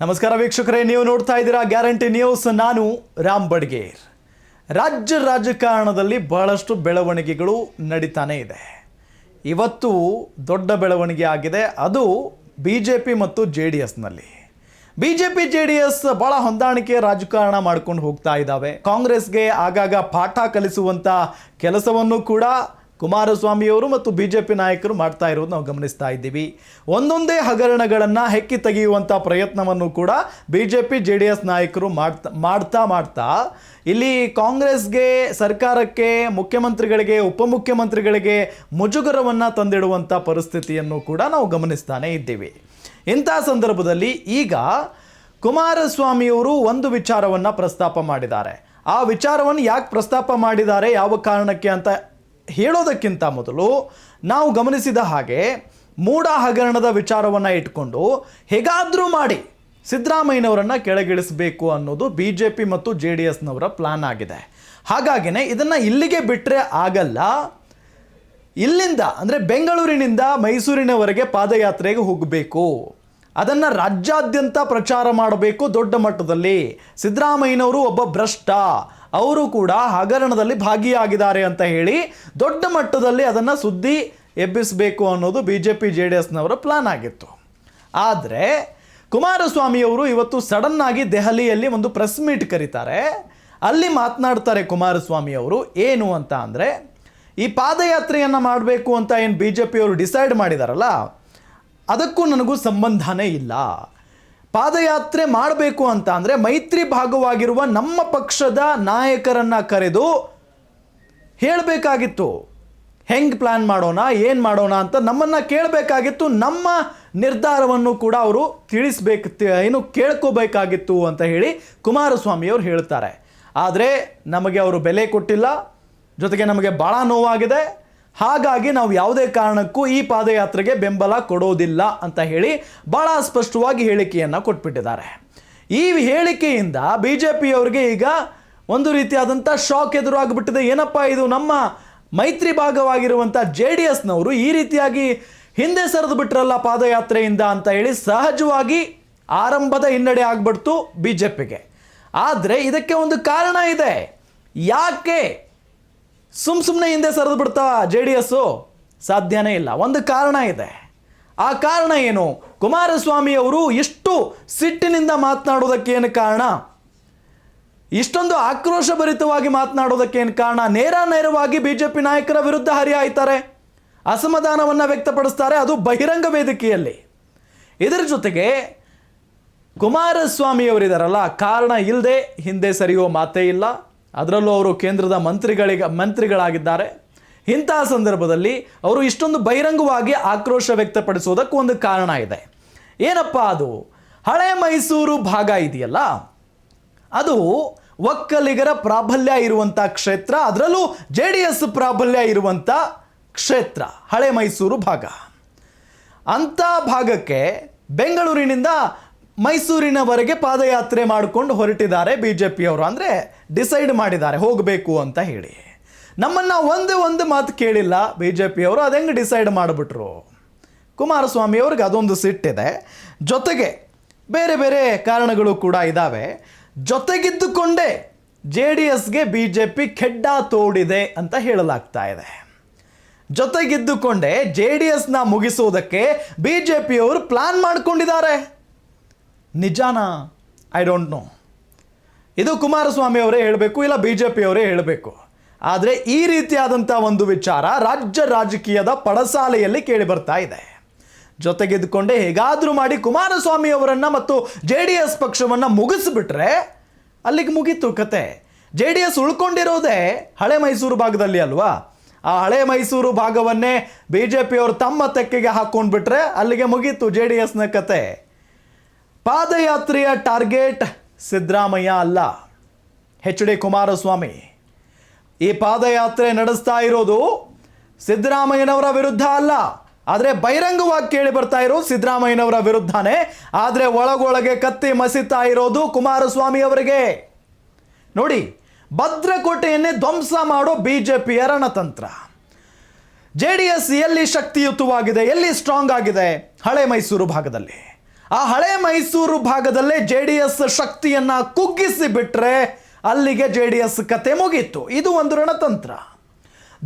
ನಮಸ್ಕಾರ ವೀಕ್ಷಕರೇ, ನೀವು ನೋಡ್ತಾ ಇದ್ದೀರಾ ಗ್ಯಾರಂಟಿ ನ್ಯೂಸ್. ನಾನು ರಾಮ್ ಬಡ್ಗೇರ್. ರಾಜ್ಯ ರಾಜಕಾರಣದಲ್ಲಿ ಬಹಳಷ್ಟು ಬೆಳವಣಿಗೆಗಳು ನಡೀತಾನೆ ಇದೆ. ಇವತ್ತು ದೊಡ್ಡ ಬೆಳವಣಿಗೆ ಆಗಿದೆ, ಅದು ಬಿಜೆಪಿ ಮತ್ತು ಜೆಡಿಎಸ್ನಲ್ಲಿ. ಬಿಜೆಪಿ ಜೆಡಿಎಸ್ ಬಹಳ ಹೊಂದಾಣಿಕೆ ರಾಜಕಾರಣ ಮಾಡ್ಕೊಂಡು ಹೋಗ್ತಾ ಇದ್ದಾವೆ. ಕಾಂಗ್ರೆಸ್ಗೆ ಆಗಾಗ ಪಾಠ ಕಲಿಸುವಂಥ ಕೆಲಸವನ್ನು ಕೂಡ ಕುಮಾರಸ್ವಾಮಿಯವರು ಮತ್ತು ಬಿಜೆಪಿ ನಾಯಕರು ಮಾಡ್ತಾ ಇರೋದು ನಾವು ಗಮನಿಸ್ತಾ ಇದ್ದೀವಿ. ಒಂದೊಂದೇ ಹಗರಣಗಳನ್ನು ಹೆಕ್ಕಿ ತೆಗೆಯುವಂಥ ಪ್ರಯತ್ನವನ್ನು ಕೂಡ ಬಿಜೆಪಿ ಜೆಡಿಎಸ್ ನಾಯಕರು ಮಾಡ್ತಾ ಇಲ್ಲಿ ಕಾಂಗ್ರೆಸ್ಗೆ, ಸರ್ಕಾರಕ್ಕೆ, ಮುಖ್ಯಮಂತ್ರಿಗಳಿಗೆ, ಉಪಮುಖ್ಯಮಂತ್ರಿಗಳಿಗೆ ಮುಜುಗರವನ್ನು ತಂದಿಡುವಂಥ ಪರಿಸ್ಥಿತಿಯನ್ನು ಕೂಡ ನಾವು ಗಮನಿಸ್ತಾನೆ ಇದ್ದೀವಿ. ಇಂಥ ಸಂದರ್ಭದಲ್ಲಿ ಈಗ ಕುಮಾರಸ್ವಾಮಿಯವರು ಒಂದು ವಿಚಾರವನ್ನು ಪ್ರಸ್ತಾಪ ಮಾಡಿದ್ದಾರೆ. ಆ ವಿಚಾರವನ್ನು ಯಾಕೆ ಪ್ರಸ್ತಾಪ ಮಾಡಿದ್ದಾರೆ, ಯಾವ ಕಾರಣಕ್ಕೆ ಅಂತ ಹೇಳೋದಕ್ಕಿಂತ ಮೊದಲು ನಾವು ಗಮನಿಸಿದ ಹಾಗೆ ಮೂಡ ಹಗರಣದ ವಿಚಾರವನ್ನು ಇಟ್ಕೊಂಡು ಹೇಗಾದರೂ ಮಾಡಿ ಸಿದ್ದರಾಮಯ್ಯನವರನ್ನು ಕೆಳಗಿಳಿಸಬೇಕು ಅನ್ನೋದು ಬಿಜೆಪಿ ಮತ್ತು ಜೆಡಿಎಸ್ನವರ ಪ್ಲಾನ್ ಆಗಿದೆ. ಹಾಗಾಗಿನೇ ಇದನ್ನು ಇಲ್ಲಿಗೆ ಬಿಟ್ಟರೆ ಆಗಲ್ಲ. ಇಲ್ಲಿಂದ ಅಂದರೆ ಬೆಂಗಳೂರಿನಿಂದ ಮೈಸೂರಿನವರೆಗೆ ಪಾದಯಾತ್ರೆಗೆ ಹೋಗಬೇಕು, ಅದನ್ನು ರಾಜ್ಯಾದ್ಯಂತ ಪ್ರಚಾರ ಮಾಡಬೇಕು ದೊಡ್ಡ ಮಟ್ಟದಲ್ಲಿ. ಸಿದ್ದರಾಮಯ್ಯನವರು ಒಬ್ಬ ಭ್ರಷ್ಟ, ಅವರು ಕೂಡ ಹಗರಣದಲ್ಲಿ ಭಾಗಿಯಾಗಿದ್ದಾರೆ ಅಂತ ಹೇಳಿ ದೊಡ್ಡ ಮಟ್ಟದಲ್ಲಿ ಅದನ್ನು ಸುದ್ದಿ ಎಬ್ಬಿಸಬೇಕು ಅನ್ನೋದು ಬಿಜೆಪಿ ಜೆಡಿಎಸ್ನವರ ಪ್ಲಾನ್ ಆಗಿತ್ತು. ಆದರೆ ಕುಮಾರಸ್ವಾಮಿಯವರು ಇವತ್ತು ಸಡನ್ನಾಗಿ ದೆಹಲಿಯಲ್ಲಿ ಒಂದು ಪ್ರೆಸ್ ಮೀಟ್ ಕರೀತಾರೆ. ಅಲ್ಲಿ ಮಾತನಾಡ್ತಾರೆ ಕುಮಾರಸ್ವಾಮಿಯವರು. ಏನು ಅಂತ ಅಂದರೆ, ಈ ಪಾದಯಾತ್ರೆಯನ್ನು ಮಾಡಬೇಕು ಅಂತ ಏನು ಬಿಜೆಪಿಯವರು ಡಿಸೈಡ್ ಮಾಡಿದಾರಲ್ಲ, ಅದಕ್ಕೂ ನನಗೂ ಸಂಬಂಧನೇ ಇಲ್ಲ. ಪಾದಯಾತ್ರೆ ಮಾಡಬೇಕು ಅಂತ ಅಂದರೆ ಮೈತ್ರಿ ಭಾಗವಾಗಿರುವ ನಮ್ಮ ಪಕ್ಷದ ನಾಯಕರನ್ನು ಕರೆದು ಹೇಳಬೇಕಾಗಿತ್ತು. ಹೆಂಗೆ ಪ್ಲ್ಯಾನ್ ಮಾಡೋಣ, ಏನು ಮಾಡೋಣ ಅಂತ ನಮ್ಮನ್ನು ಕೇಳಬೇಕಾಗಿತ್ತು. ನಮ್ಮ ನಿರ್ಧಾರವನ್ನು ಕೂಡ ಅವರು ಕೇಳ್ಕೋಬೇಕಾಗಿತ್ತು ಅಂತ ಹೇಳಿ ಕುಮಾರಸ್ವಾಮಿಯವರು ಹೇಳ್ತಾರೆ. ಆದರೆ ನಮಗೆ ಅವರು ಬೆಲೆ ಕೊಟ್ಟಿಲ್ಲ, ಜೊತೆಗೆ ನಮಗೆ ಭಾಳ ನೋವಾಗಿದೆ. ಹಾಗಾಗಿ ನಾವು ಯಾವುದೇ ಕಾರಣಕ್ಕೂ ಈ ಪಾದಯಾತ್ರೆಗೆ ಬೆಂಬಲ ಕೊಡೋದಿಲ್ಲ ಅಂತ ಹೇಳಿ ಭಾಳ ಸ್ಪಷ್ಟವಾಗಿ ಹೇಳಿಕೆಯನ್ನು ಕೊಟ್ಬಿಟ್ಟಿದ್ದಾರೆ. ಈ ಹೇಳಿಕೆಯಿಂದ ಬಿ ಜೆ ಪಿಯವರಿಗೆ ಈಗ ಒಂದು ರೀತಿಯಾದಂಥ ಶಾಕ್ ಎದುರಾಗಿಬಿಟ್ಟಿದೆ. ಏನಪ್ಪ ಇದು, ನಮ್ಮ ಮೈತ್ರಿ ಭಾಗವಾಗಿರುವಂಥ ಜೆ ಡಿ ಎಸ್ನವರು ಈ ರೀತಿಯಾಗಿ ಹಿಂದೆ ಸರಿದು ಬಿಟ್ರಲ್ಲ ಪಾದಯಾತ್ರೆಯಿಂದ ಅಂತ ಹೇಳಿ ಸಹಜವಾಗಿ ಆರಂಭದ ಹಿನ್ನಡೆ ಆಗ್ಬಿಡ್ತು ಬಿ ಜೆ ಪಿಗೆ. ಆದರೆ ಇದಕ್ಕೆ ಒಂದು ಕಾರಣ ಇದೆ. ಯಾಕೆ ಸುಮ್ಮನೆ ಹಿಂದೆ ಸರಿದು ಬಿಡ್ತಾ ಜೆ ಡಿ ಎಸ್ಸು? ಸಾಧ್ಯನೇ ಇಲ್ಲ. ಒಂದು ಕಾರಣ ಇದೆ. ಆ ಕಾರಣ ಏನು? ಕುಮಾರಸ್ವಾಮಿ ಅವರು ಇಷ್ಟು ಸಿಟ್ಟಿನಿಂದ ಮಾತನಾಡೋದಕ್ಕೆ ಏನು ಕಾರಣ? ಇಷ್ಟೊಂದು ಆಕ್ರೋಶಭರಿತವಾಗಿ ಮಾತನಾಡೋದಕ್ಕೆ ಏನು ಕಾರಣ? ನೇರವಾಗಿ ಬಿಜೆಪಿ ನಾಯಕರ ವಿರುದ್ಧ ಹರಿಹಾಯ್ತಾರೆ, ಅಸಮಾಧಾನವನ್ನು ವ್ಯಕ್ತಪಡಿಸ್ತಾರೆ, ಅದು ಬಹಿರಂಗ ವೇದಿಕೆಯಲ್ಲಿ. ಇದರ ಜೊತೆಗೆ ಕುಮಾರಸ್ವಾಮಿಯವರಿದ್ದಾರಲ್ಲ, ಕಾರಣ ಇಲ್ಲದೆ ಹಿಂದೆ ಸರಿಯೋ ಮಾತೇ ಇಲ್ಲ. ಅದರಲ್ಲೂ ಅವರು ಕೇಂದ್ರದ ಮಂತ್ರಿಗಳಾಗಿದ್ದಾರೆ. ಇಂತಹ ಸಂದರ್ಭದಲ್ಲಿ ಅವರು ಇಷ್ಟೊಂದು ಬಹಿರಂಗವಾಗಿ ಆಕ್ರೋಶ ವ್ಯಕ್ತಪಡಿಸೋದಕ್ಕೆ ಒಂದು ಕಾರಣ ಇದೆ. ಏನಪ್ಪ ಅದು? ಹಳೆ ಮೈಸೂರು ಭಾಗ ಇದೆಯಲ್ಲ, ಅದು ಒಕ್ಕಲಿಗರ ಪ್ರಾಬಲ್ಯ ಇರುವಂಥ ಕ್ಷೇತ್ರ, ಅದರಲ್ಲೂ ಜೆ ಡಿ ಎಸ್ ಪ್ರಾಬಲ್ಯ ಇರುವಂಥ ಕ್ಷೇತ್ರ ಹಳೆ ಮೈಸೂರು ಭಾಗ. ಅಂಥ ಭಾಗಕ್ಕೆ ಬೆಂಗಳೂರಿನಿಂದ ಮೈಸೂರಿನವರೆಗೆ ಪಾದಯಾತ್ರೆ ಮಾಡಿಕೊಂಡು ಹೊರಟಿದ್ದಾರೆ ಬಿ ಜೆ ಪಿಯವರು. ಅಂದರೆ ಡಿಸೈಡ್ ಮಾಡಿದ್ದಾರೆ ಹೋಗಬೇಕು ಅಂತ ಹೇಳಿ. ನಮ್ಮನ್ನು ಒಂದು ಮಾತು ಕೇಳಿಲ್ಲ ಬಿ ಜೆ ಪಿಯವರು. ಅದು ಹೆಂಗೆ ಡಿಸೈಡ್ ಮಾಡಿಬಿಟ್ರು? ಕುಮಾರಸ್ವಾಮಿಯವ್ರಿಗೆ ಅದೊಂದು ಸಿಟ್ಟಿದೆ. ಜೊತೆಗೆ ಬೇರೆ ಬೇರೆ ಕಾರಣಗಳು ಕೂಡ ಇದ್ದಾವೆ. ಜೊತೆಗಿದ್ದುಕೊಂಡೇ ಜೆ ಡಿ ಎಸ್ಗೆ ಬಿ ಜೆ ಪಿ ಕೆಡ್ಡ ತೋಡಿದೆ ಅಂತ ಹೇಳಲಾಗ್ತಾ ಇದೆ. ಜೊತೆಗಿದ್ದುಕೊಂಡೇ ಜೆ ಡಿ ಎಸ್ನ ಮುಗಿಸೋದಕ್ಕೆ ಬಿ ಜೆ ಪಿಯವರು ಪ್ಲಾನ್ ಮಾಡ್ಕೊಂಡಿದ್ದಾರೆ. ನಿಜಾನಾ? I don't know. ಇದು ಕುಮಾರಸ್ವಾಮಿ ಅವರೇ ಹೇಳಬೇಕು, ಇಲ್ಲ ಬಿ ಜೆ ಪಿಯವರೇ ಹೇಳಬೇಕು. ಆದರೆ ಈ ರೀತಿಯಾದಂಥ ಒಂದು ವಿಚಾರ ರಾಜ್ಯ ರಾಜಕೀಯದ ಪಡಸಾಲೆಯಲ್ಲಿ ಕೇಳಿ ಬರ್ತಾ ಇದೆ. ಜೊತೆಗಿದ್ದುಕೊಂಡೇ ಹೇಗಾದರೂ ಮಾಡಿ ಕುಮಾರಸ್ವಾಮಿ ಅವರನ್ನು ಮತ್ತು ಜೆ ಡಿ ಎಸ್ ಪಕ್ಷವನ್ನು ಮುಗಿಸ್ಬಿಟ್ರೆ ಅಲ್ಲಿಗೆ ಮುಗೀತು ಕತೆ. ಜೆ ಡಿ ಎಸ್ ಉಳ್ಕೊಂಡಿರೋದೇ ಹಳೆ ಮೈಸೂರು ಭಾಗದಲ್ಲಿ ಅಲ್ವಾ? ಆ ಹಳೆ ಮೈಸೂರು ಭಾಗವನ್ನೇ ಬಿ ಜೆ ಪಿಯವರು ತಮ್ಮ ತೆಕ್ಕೆಗೆ ಹಾಕ್ಕೊಂಡ್ಬಿಟ್ರೆ ಅಲ್ಲಿಗೆ ಮುಗೀತು ಜೆ ಡಿ ಎಸ್ನ ಕತೆ. ಪಾದಯಾತ್ರೆಯ ಟಾರ್ಗೆಟ್ ಸಿದ್ದರಾಮಯ್ಯ ಅಲ್ಲ, ಎಚ್ ಡಿ ಕುಮಾರಸ್ವಾಮಿ. ಈ ಪಾದಯಾತ್ರೆ ನಡೆಸ್ತಾ ಇರೋದು ಸಿದ್ದರಾಮಯ್ಯನವರ ವಿರುದ್ಧ ಅಲ್ಲ, ಆದರೆ ಬಹಿರಂಗವಾಗಿ ಕೇಳಿ ಬರ್ತಾ ಇರೋದು ಸಿದ್ದರಾಮಯ್ಯನವರ ವಿರುದ್ಧನೇ. ಆದರೆ ಒಳಗೊಳಗೆ ಕತ್ತಿ ಮಸಿತಾ ಇರೋದು ಕುಮಾರಸ್ವಾಮಿ ಅವರಿಗೆ. ನೋಡಿ, ಭದ್ರಕೋಟೆಯನ್ನೇ ಧ್ವಂಸ ಮಾಡೋ ಬಿ ಜೆ ಪಿಯ ರಣತಂತ್ರ. ಜೆ ಡಿ ಎಸ್ ಎಲ್ಲಿ ಶಕ್ತಿಯುತವಾಗಿದೆ, ಎಲ್ಲಿ ಸ್ಟ್ರಾಂಗ್ ಆಗಿದೆ? ಹಳೆ ಮೈಸೂರು ಭಾಗದಲ್ಲಿ. ಆ ಹಳೆ ಮೈಸೂರು ಭಾಗದಲ್ಲೇ JDS ಶಕ್ತಿಯನ್ನ ಕುಗ್ಗಿಸಿ ಬಿಟ್ರೆ ಅಲ್ಲಿಗೆ JDS ಕತೆ ಮುಗೀತು. ಇದು ಒಂದು ರಣತಂತ್ರ.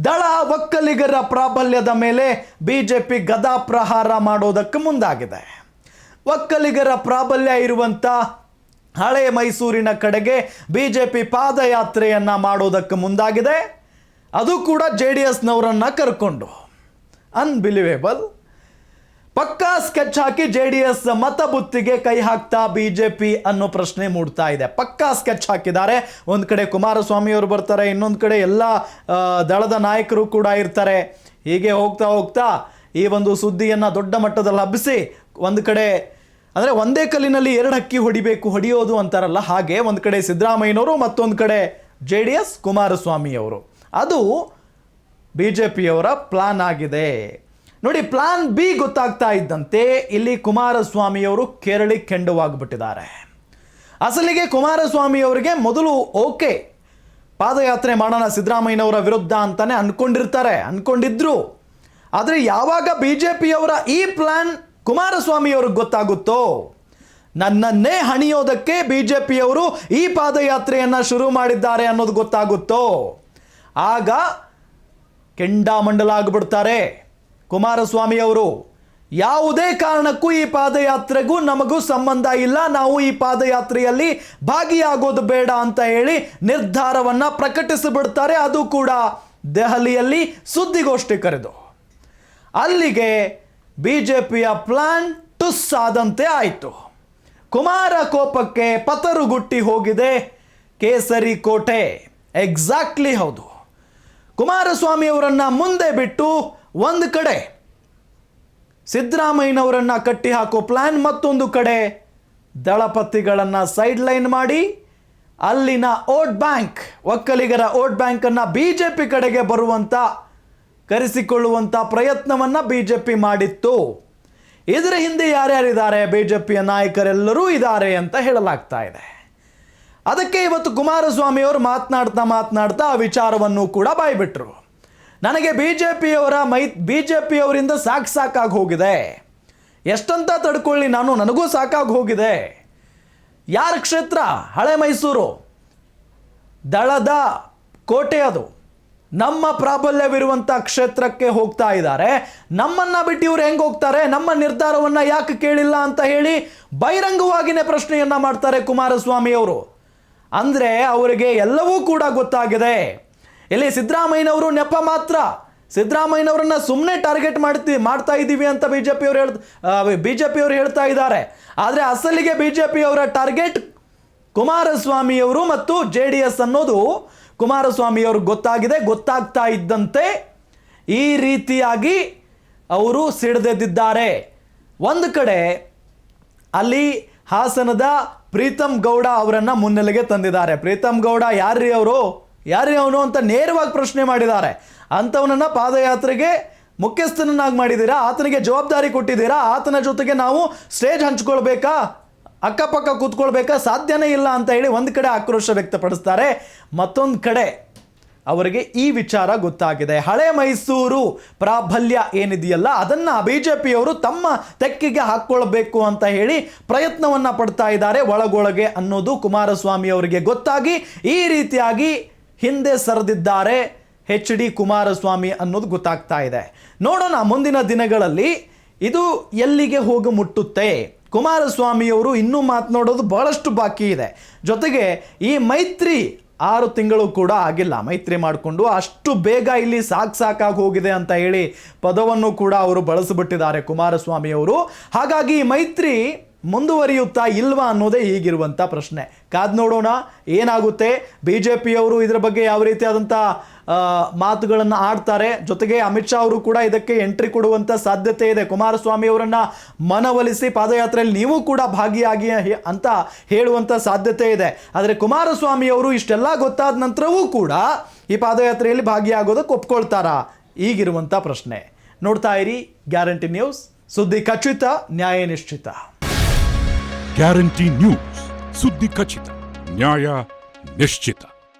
ದಳ ಒಕ್ಕಲಿಗರ ಪ್ರಾಬಲ್ಯದ ಮೇಲೆ ಬಿಜೆಪಿ ಗದಾ ಪ್ರಹಾರ ಮಾಡೋದಕ್ಕೆ ಮುಂದಾಗಿದೆ. ಒಕ್ಕಲಿಗರ ಪ್ರಾಬಲ್ಯ ಇರುವಂಥ ಹಳೆ ಮೈಸೂರಿನ ಕಡೆಗೆ ಬಿಜೆಪಿ ಪಾದಯಾತ್ರೆಯನ್ನ ಮಾಡೋದಕ್ಕೆ ಮುಂದಾಗಿದೆ. ಅದು ಕೂಡ JDSನವರನ್ನ ಕರ್ಕೊಂಡು. ಅನ್ಬಿಲಿವೇಬಲ್. ಪಕ್ಕಾ ಸ್ಕೆಚ್ ಹಾಕಿ JDS ಮತಬುತ್ತಿಗೆ ಕೈ ಹಾಕ್ತಾ ಬಿಜೆಪಿ ಅನ್ನೋ ಪ್ರಶ್ನೆ ಮೂಡ್ತಾ ಇದೆ. ಪಕ್ಕಾ ಸ್ಕೆಚ್ ಹಾಕಿದ್ದಾರೆ. ಒಂದು ಕಡೆ ಕುಮಾರಸ್ವಾಮಿ ಅವರು ಬರ್ತಾರೆ, ಇನ್ನೊಂದು ಕಡೆ ಎಲ್ಲ ದಳದ ನಾಯಕರು ಕೂಡ ಇರ್ತಾರೆ. ಹೀಗೆ ಹೋಗ್ತಾ ಹೋಗ್ತಾ ಈ ಒಂದು ಸುದ್ದಿಯನ್ನು ದೊಡ್ಡ ಮಟ್ಟದಲ್ಲಿ ಹಬ್ಬಿಸಿ ಒಂದು ಕಡೆ ಅಂದರೆ ಒಂದೇ ಕಲ್ಲಿನಲ್ಲಿ ಎರಡು ಹಕ್ಕಿ ಹೊಡೆಯೋದು ಅಂತಾರಲ್ಲ, ಹಾಗೆ ಒಂದು ಕಡೆ ಸಿದ್ದರಾಮಯ್ಯನವರು, ಮತ್ತೊಂದು ಕಡೆ JDS ಕುಮಾರಸ್ವಾಮಿಯವರು. ಅದು ಬಿಜೆಪಿಯವರ ಪ್ಲಾನ್ ಆಗಿದೆ. ನೋಡಿ, ಪ್ಲಾನ್ ಬಿ ಗೊತ್ತಾಗ್ತಾ ಇದ್ದಂತೆ ಇಲ್ಲಿ ಕುಮಾರಸ್ವಾಮಿಯವರು ಕೆರಳಿ ಕೆಂಡವಾಗಿಬಿಟ್ಟಿದ್ದಾರೆ. ಅಸಲಿಗೆ ಕುಮಾರಸ್ವಾಮಿಯವರಿಗೆ ಮೊದಲು ಓಕೆ ಪಾದಯಾತ್ರೆ ಮಾಡೋಣ ಸಿದ್ದರಾಮಯ್ಯನವರ ವಿರುದ್ಧ ಅಂತಾನೆ ಅನ್ಕೊಂಡಿದ್ರು. ಆದರೆ ಯಾವಾಗ ಬಿಜೆಪಿಯವರ ಈ ಪ್ಲಾನ್ ಕುಮಾರಸ್ವಾಮಿಯವ್ರಿಗೆ ಗೊತ್ತಾಗುತ್ತೋ, ನನ್ನನ್ನೇ ಹಣಿಯೋದಕ್ಕೆ ಬಿಜೆಪಿಯವರು ಈ ಪಾದಯಾತ್ರೆಯನ್ನು ಶುರು ಮಾಡಿದ್ದಾರೆ ಅನ್ನೋದು ಗೊತ್ತಾಗುತ್ತೋ, ಆಗ ಕೆಂಡಾಮಂಡಲ ಆಗಿಬಿಡ್ತಾರೆ ಕುಮಾರಸ್ವಾಮಿ ಅವರು. ಯಾವುದೇ ಕಾರಣಕ್ಕೂ ಈ ಪಾದಯಾತ್ರೆಗೂ ನಮಗೂ ಸಂಬಂಧ ಇಲ್ಲ, ನಾವು ಈ ಪಾದಯಾತ್ರೆಯಲ್ಲಿ ಭಾಗಿಯಾಗೋದು ಬೇಡ ಅಂತ ಹೇಳಿ ನಿರ್ಧಾರವನ್ನು ಪ್ರಕಟಿಸಿಬಿಡ್ತಾರೆ. ಅದು ಕೂಡ ದೆಹಲಿಯಲ್ಲಿ ಸುದ್ದಿಗೋಷ್ಠಿ ಕರೆದು. ಅಲ್ಲಿಗೆ ಬಿಜೆಪಿಯ ಪ್ಲಾನ್ ಟುಸ್ ಆದಂತೆ ಆಯಿತು. ಕುಮಾರ ಕೋಪಕ್ಕೆ ಪತರುಗುಟ್ಟಿ ಹೋಗಿದೆ ಕೇಸರಿ ಕೋಟೆ. ಎಕ್ಸಾಕ್ಟ್ಲಿ ಹೌದು. ಕುಮಾರಸ್ವಾಮಿ ಅವರನ್ನ ಮುಂದೆ ಬಿಟ್ಟು ಒಂದು ಕಡೆ ಸಿದ್ದರಾಮಯ್ಯನವರನ್ನ ಕಟ್ಟಿ ಹಾಕೋ ಪ್ಲಾನ್, ಮತ್ತೊಂದು ಕಡೆ ದಳಪತಿಗಳನ್ನು ಸೈಡ್ ಲೈನ್ ಮಾಡಿ ಅಲ್ಲಿನ ವೋಟ್ ಬ್ಯಾಂಕ್, ಒಕ್ಕಲಿಗರ ವೋಟ್ ಬ್ಯಾಂಕನ್ನು ಬಿಜೆಪಿ ಕಡೆಗೆ ಬರುವಂಥ ಕರೆಸಿಕೊಳ್ಳುವಂಥ ಪ್ರಯತ್ನವನ್ನು ಬಿಜೆಪಿ ಮಾಡಿತ್ತು. ಇದರ ಹಿಂದೆ ಯಾರ್ಯಾರಿದ್ದಾರೆ? ಬಿಜೆಪಿಯ ನಾಯಕರೆಲ್ಲರೂ ಇದ್ದಾರೆ ಅಂತ ಹೇಳಲಾಗ್ತಾ ಇದೆ. ಅದಕ್ಕೆ ಇವತ್ತು ಕುಮಾರಸ್ವಾಮಿಯವರು ಮಾತನಾಡ್ತಾ ಆ ವಿಚಾರವನ್ನು ಕೂಡ ಬಾಯ್ಬಿಟ್ರು. ನನಗೆ ಬಿಜೆಪಿಯವರಿಂದ ಸಾಕಾಗಿ ಹೋಗಿದೆ, ಎಷ್ಟಂತ ತಡ್ಕೊಳ್ಳಿ ನನಗೂ ಸಾಕಾಗಿ ಹೋಗಿದೆ. ಯಾರ ಕ್ಷೇತ್ರ? ಹಳೆ ಮೈಸೂರು ದಳದ ಕೋಟೆ, ಅದು ನಮ್ಮ ಪ್ರಾಬಲ್ಯವಿರುವಂಥ ಕ್ಷೇತ್ರಕ್ಕೆ ಹೋಗ್ತಾ ಇದ್ದಾರೆ. ನಮ್ಮನ್ನ ಬಿಟ್ಟು ಇವ್ರು ಹೆಂಗೆ ಹೋಗ್ತಾರೆ? ನಮ್ಮ ನಿರ್ಧಾರವನ್ನು ಯಾಕೆ ಕೇಳಿಲ್ಲ ಅಂತ ಹೇಳಿ ಬಹಿರಂಗವಾಗಿಯೇ ಪ್ರಶ್ನೆಯನ್ನ ಮಾಡ್ತಾರೆ ಕುಮಾರಸ್ವಾಮಿ ಅವರು. ಅಂದರೆ ಅವರಿಗೆ ಎಲ್ಲವೂ ಕೂಡ ಗೊತ್ತಾಗಿದೆ. ಇಲ್ಲಿ ಸಿದ್ದರಾಮಯ್ಯನವರು ನೆಪ ಮಾತ್ರ, ಸಿದ್ದರಾಮಯ್ಯನವರನ್ನ ಸುಮ್ಮನೆ ಟಾರ್ಗೆಟ್ ಮಾಡ್ತಾ ಇದ್ದೀವಿ ಅಂತ ಬಿಜೆಪಿಯವರು ಹೇಳ್ತಾ ಇದ್ದಾರೆ. ಆದರೆ ಅಸಲಿಗೆ ಬಿಜೆಪಿಯವರ ಟಾರ್ಗೆಟ್ ಕುಮಾರಸ್ವಾಮಿಯವರು ಮತ್ತು JDS ಅನ್ನೋದು ಕುಮಾರಸ್ವಾಮಿಯವ್ರಿಗೆ ಗೊತ್ತಾಗಿದೆ. ಗೊತ್ತಾಗ್ತಾ ಇದ್ದಂತೆ ಈ ರೀತಿಯಾಗಿ ಅವರು ಸಿಡಿದೆದ್ದಿದ್ದಾರೆ. ಒಂದು ಕಡೆ ಅಲ್ಲಿ ಹಾಸನದ ಪ್ರೀತಮ್ ಗೌಡ ಅವರನ್ನು ಮುನ್ನೆಲೆಗೆ ತಂದಿದ್ದಾರೆ. ಪ್ರೀತಮ್ ಗೌಡ ಯಾರ್ರೀ ಅವನು ಅಂತ ನೇರವಾಗಿ ಪ್ರಶ್ನೆ ಮಾಡಿದ್ದಾರೆ. ಅಂಥವನನ್ನು ಪಾದಯಾತ್ರೆಗೆ ಮುಖ್ಯಸ್ಥನನ್ನಾಗಿ ಮಾಡಿದ್ದೀರಾ, ಆತನಿಗೆ ಜವಾಬ್ದಾರಿ ಕೊಟ್ಟಿದ್ದೀರಾ, ಆತನ ಜೊತೆಗೆ ನಾವು ಸ್ಟೇಜ್ ಹಂಚ್ಕೊಳ್ಬೇಕಾ, ಅಕ್ಕಪಕ್ಕ ಕೂತ್ಕೊಳ್ಬೇಕಾ? ಸಾಧ್ಯನೇ ಇಲ್ಲ ಅಂತ ಹೇಳಿ ಒಂದು ಕಡೆ ಆಕ್ರೋಶ ವ್ಯಕ್ತಪಡಿಸ್ತಾರೆ. ಮತ್ತೊಂದು ಕಡೆ ಅವರಿಗೆ ಈ ವಿಚಾರ ಗೊತ್ತಾಗಿದೆ. ಹಳೆ ಮೈಸೂರು ಪ್ರಾಬಲ್ಯ ಏನಿದೆಯಲ್ಲ ಅದನ್ನು ಬಿಜೆಪಿಯವರು ತಮ್ಮ ತೆಕ್ಕಿಗೆ ಹಾಕ್ಕೊಳ್ಬೇಕು ಅಂತ ಹೇಳಿ ಪ್ರಯತ್ನವನ್ನು ಪಡ್ತಾ ಇದ್ದಾರೆ ಒಳಗೊಳಗೆ ಅನ್ನೋದು ಕುಮಾರಸ್ವಾಮಿ ಅವರಿಗೆ ಗೊತ್ತಾಗಿ ಈ ರೀತಿಯಾಗಿ ಹಿಂದೆ ಸರಿದಿದ್ದಾರೆ HD ಕುಮಾರಸ್ವಾಮಿ ಅನ್ನೋದು ಗೊತ್ತಾಗ್ತಾ ಇದೆ. ನೋಡೋಣ ಮುಂದಿನ ದಿನಗಳಲ್ಲಿ ಇದು ಎಲ್ಲಿಗೆ ಹೋಗಿ ಮುಟ್ಟುತ್ತೆ. ಕುಮಾರಸ್ವಾಮಿಯವರು ಇನ್ನೂ ಮಾತನಾಡೋದು ಬಹಳಷ್ಟು ಬಾಕಿ ಇದೆ. ಜೊತೆಗೆ ಈ ಮೈತ್ರಿ 6 ತಿಂಗಳು ಕೂಡ ಆಗಿಲ್ಲ ಮೈತ್ರಿ ಮಾಡಿಕೊಂಡು, ಅಷ್ಟು ಬೇಗ ಇಲ್ಲಿ ಸಾಕಾಗಿ ಹೋಗಿದೆ ಅಂತ ಹೇಳಿ ಪದವನ್ನು ಕೂಡ ಅವರು ಬಳಸಿಬಿಟ್ಟಿದ್ದಾರೆ ಕುಮಾರಸ್ವಾಮಿಯವರು. ಹಾಗಾಗಿ ಮೈತ್ರಿ ಮುಂದುವರಿಯುತ್ತಾ ಇಲ್ವಾ ಅನ್ನೋದೇ ಈಗಿರುವಂಥ ಪ್ರಶ್ನೆ. ಕಾದ್ ನೋಡೋಣ ಏನಾಗುತ್ತೆ. ಬಿಜೆಪಿಯವರು ಇದರ ಬಗ್ಗೆ ಯಾವ ರೀತಿಯಾದಂಥ ಮಾತುಗಳನ್ನು ಆಡ್ತಾರೆ. ಜೊತೆಗೆ ಅಮಿತ್ ಶಾ ಅವರು ಕೂಡ ಇದಕ್ಕೆ ಎಂಟ್ರಿ ಕೊಡುವಂಥ ಸಾಧ್ಯತೆ ಇದೆ. ಕುಮಾರಸ್ವಾಮಿ ಅವರನ್ನು ಮನವೊಲಿಸಿ ಪಾದಯಾತ್ರೆಯಲ್ಲಿ ನೀವು ಕೂಡ ಭಾಗಿಯಾಗಿ ಅಂತ ಹೇಳುವಂಥ ಸಾಧ್ಯತೆ ಇದೆ. ಆದರೆ ಕುಮಾರಸ್ವಾಮಿ ಅವರು ಇಷ್ಟೆಲ್ಲ ಗೊತ್ತಾದ ನಂತರವೂ ಕೂಡ ಈ ಪಾದಯಾತ್ರೆಯಲ್ಲಿ ಭಾಗಿಯಾಗೋದಕ್ಕೆ ಒಪ್ಕೊಳ್ತಾರಾ? ಈಗಿರುವಂಥ ಪ್ರಶ್ನೆ. ನೋಡ್ತಾ ಇರಿ ಗ್ಯಾರಂಟಿ ನ್ಯೂಸ್, ಸುದ್ದಿ ಖಚಿತ, ನ್ಯಾಯ ನಿಶ್ಚಿತ. ಗ್ಯಾರಂಟಿ ನ್ಯೂಸ್, ಸುದ್ದಿ ಖಚಿತ, ನ್ಯಾಯ ನಿಶ್ಚಿತ.